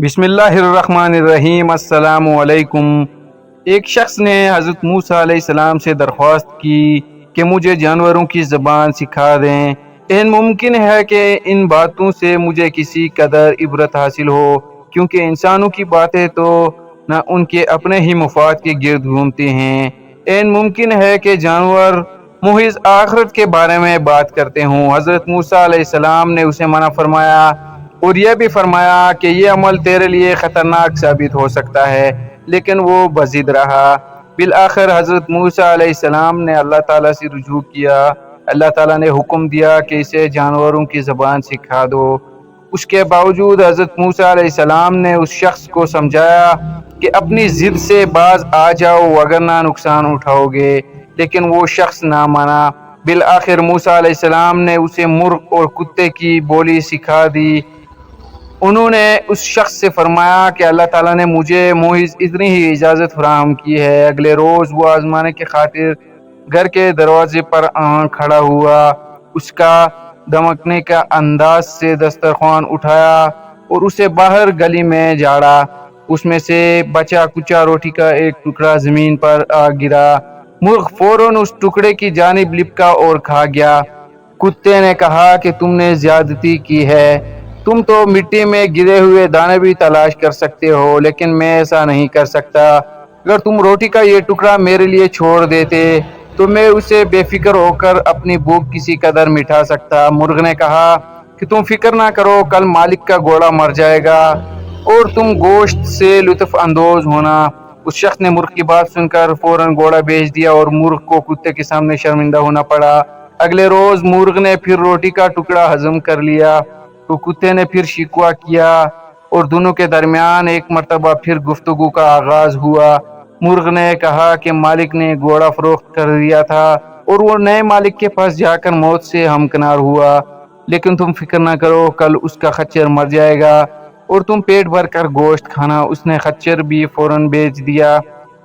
بسم اللہ الرحمن الرحیم۔ السلام علیکم۔ ایک شخص نے حضرت موسیٰ علیہ السلام سے درخواست کی کہ مجھے جانوروں کی زبان سکھا دیں۔ ممکن ہے کہ ان باتوں سے مجھے کسی قدر عبرت حاصل ہو، کیونکہ انسانوں کی باتیں تو نہ ان کے اپنے ہی مفاد کے گرد گھومتے ہیں۔ ممکن ہے کہ جانور محض آخرت کے بارے میں بات کرتے ہوں۔ حضرت موسیٰ علیہ السلام نے اسے منع فرمایا اور یہ بھی فرمایا کہ یہ عمل تیرے لیے خطرناک ثابت ہو سکتا ہے، لیکن وہ بضد رہا۔ بالآخر حضرت موسیٰ علیہ السلام نے اللہ تعالیٰ سے رجوع کیا۔ اللہ تعالیٰ نے حکم دیا کہ اسے جانوروں کی زبان سکھا دو۔ اس کے باوجود حضرت موسیٰ علیہ السلام نے اس شخص کو سمجھایا کہ اپنی ضد سے باز آ جاؤ وگرنہ نقصان اٹھاؤ گے، لیکن وہ شخص نہ مانا۔ بالآخر موسیٰ علیہ السلام نے اسے مرغ اور کتے کی بولی سکھا دی۔ انہوں نے اس شخص سے فرمایا کہ اللہ تعالیٰ نے مجھے محض اتنی ہی اجازت فراہم کی ہے۔ اگلے روز وہ آزمانے کی خاطر گھر کے دروازے پر کھڑا ہوا۔ اس کا دمکنے کا انداز سے دسترخوان اٹھایا اور اسے باہر گلی میں جھاڑا۔ اس میں سے بچا کچا روٹی کا ایک ٹکڑا زمین پر آ گرا۔ مرغ فوراً اس ٹکڑے کی جانب لپکا اور کھا گیا۔ کتے نے کہا کہ تم نے زیادتی کی ہے، تم تو مٹی میں گرے ہوئے دانے بھی تلاش کر سکتے ہو، لیکن میں ایسا نہیں کر سکتا۔ اگر تم روٹی کا یہ ٹکڑا میرے لیے چھوڑ دیتے تو میں اسے بے فکر ہو کر اپنی بھوک کسی قدر مٹا سکتا۔ مرغ نے کہا کہ تم فکر نہ کرو، کل مالک کا گھوڑا مر جائے گا اور تم گوشت سے لطف اندوز ہونا۔ اس شخص نے مرغ کی بات سن کر فوراً گھوڑا بیچ دیا اور مرغ کو کتے کے سامنے شرمندہ ہونا پڑا۔ اگلے روز مرغ نے پھر روٹی کا ٹکڑا ہضم کر لیا تو کتے نے پھر شکوہ کیا اور دونوں کے درمیان ایک مرتبہ پھر گفتگو کا آغاز ہوا۔ مرغ نے کہا کہ مالک نے گھوڑا فروخت کر دیا تھا اور وہ نئے مالک کے پاس جا کر موت سے ہمکنار ہوا، لیکن تم فکر نہ کرو، کل اس کا خچر مر جائے گا اور تم پیٹ بھر کر گوشت کھانا۔ اس نے خچر بھی فوراً بیچ دیا۔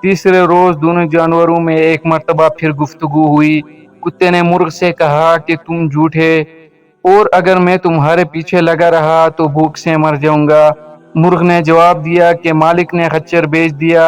تیسرے روز دونوں جانوروں میں ایک مرتبہ پھر گفتگو ہوئی۔ کتے نے مرغ سے کہا کہ تم جھوٹے اور اگر میں تمہارے پیچھے لگا رہا تو بھوک سے مر جاؤں گا۔ مرغ نے جواب دیا کہ مالک نے خچر بیچ دیا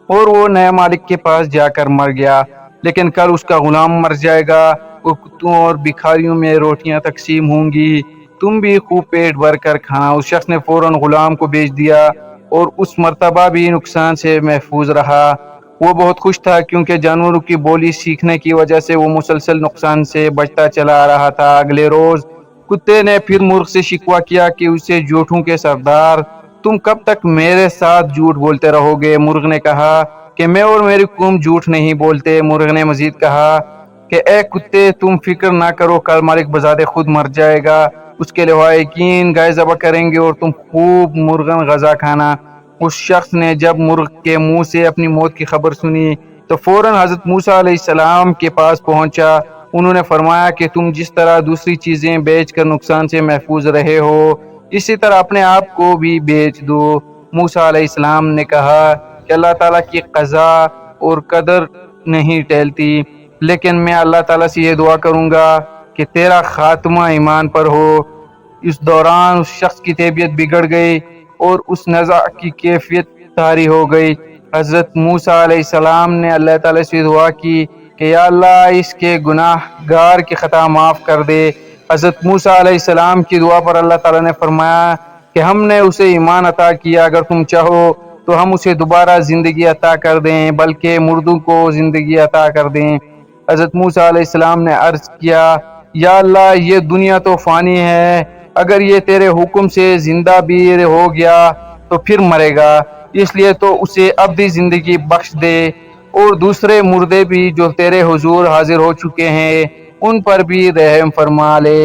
اور وہ نئے مالک کے پاس جا کر مر گیا، لیکن کل اس کا غلام مر جائے گا اور کتوں اور بھکاریوں میں روٹیاں تقسیم ہوں گی، تم بھی خوب پیٹ بھر کر کھانا۔ اس شخص نے فوراً غلام کو بیچ دیا اور اس مرتبہ بھی نقصان سے محفوظ رہا۔ وہ بہت خوش تھا کیونکہ جانوروں کی بولی سیکھنے کی وجہ سے وہ مسلسل نقصان سے بچتا چلا آ رہا تھا۔ اگلے روز کتے نے پھر مرغ سے شکوہ کیا کہ اسے جھوٹوں کے سردار، تم کب تک میرے ساتھ جھوٹ بولتے رہو گے؟ مرغ نے کہا کہ میں اور میری قوم جھوٹ نہیں بولتے۔ مرغ نے مزید کہا کہ اے کتے، تم فکر نہ کرو، کل مالک بذات خود مر جائے گا، اس کے لواحقین گائے ذبح کریں گے اور تم خوب مرغن غذا کھانا۔ اس شخص نے جب مرغ کے منہ سے اپنی موت کی خبر سنی تو فوراً حضرت موسیٰ علیہ السلام کے پاس پہنچا۔ انہوں نے فرمایا کہ تم جس طرح دوسری چیزیں بیچ کر نقصان سے محفوظ رہے ہو، اسی طرح اپنے آپ کو بھی بیچ دو۔ موسیٰ علیہ السلام نے کہا کہ اللہ تعالیٰ کی قضا اور قدر نہیں ٹلتی، لیکن میں اللہ تعالیٰ سے یہ دعا کروں گا کہ تیرا خاتمہ ایمان پر ہو۔ اس دوران اس شخص کی طبیعت بگڑ گئی اور اس نزاع کی کیفیت طاری ہو گئی۔ حضرت موسیٰ علیہ السلام نے اللہ تعالیٰ سے دعا کی کہ یا اللہ، اس کے گناہ گار کی خطا معاف کر دے۔ حضرت موسیٰ علیہ السلام کی دعا پر اللہ تعالیٰ نے فرمایا کہ ہم نے اسے ایمان عطا کیا، اگر تم چاہو تو ہم اسے دوبارہ زندگی عطا کر دیں، بلکہ مردوں کو زندگی عطا کر دیں۔ حضرت موسیٰ علیہ السلام نے عرض کیا یا اللہ، یہ دنیا تو فانی ہے، اگر یہ تیرے حکم سے زندہ بھی ہو گیا تو پھر مرے گا، اس لیے تو اسے ابدی زندگی بخش دے اور دوسرے مردے بھی جو تیرے حضور حاضر ہو چکے ہیں ان پر بھی رحم فرما لے۔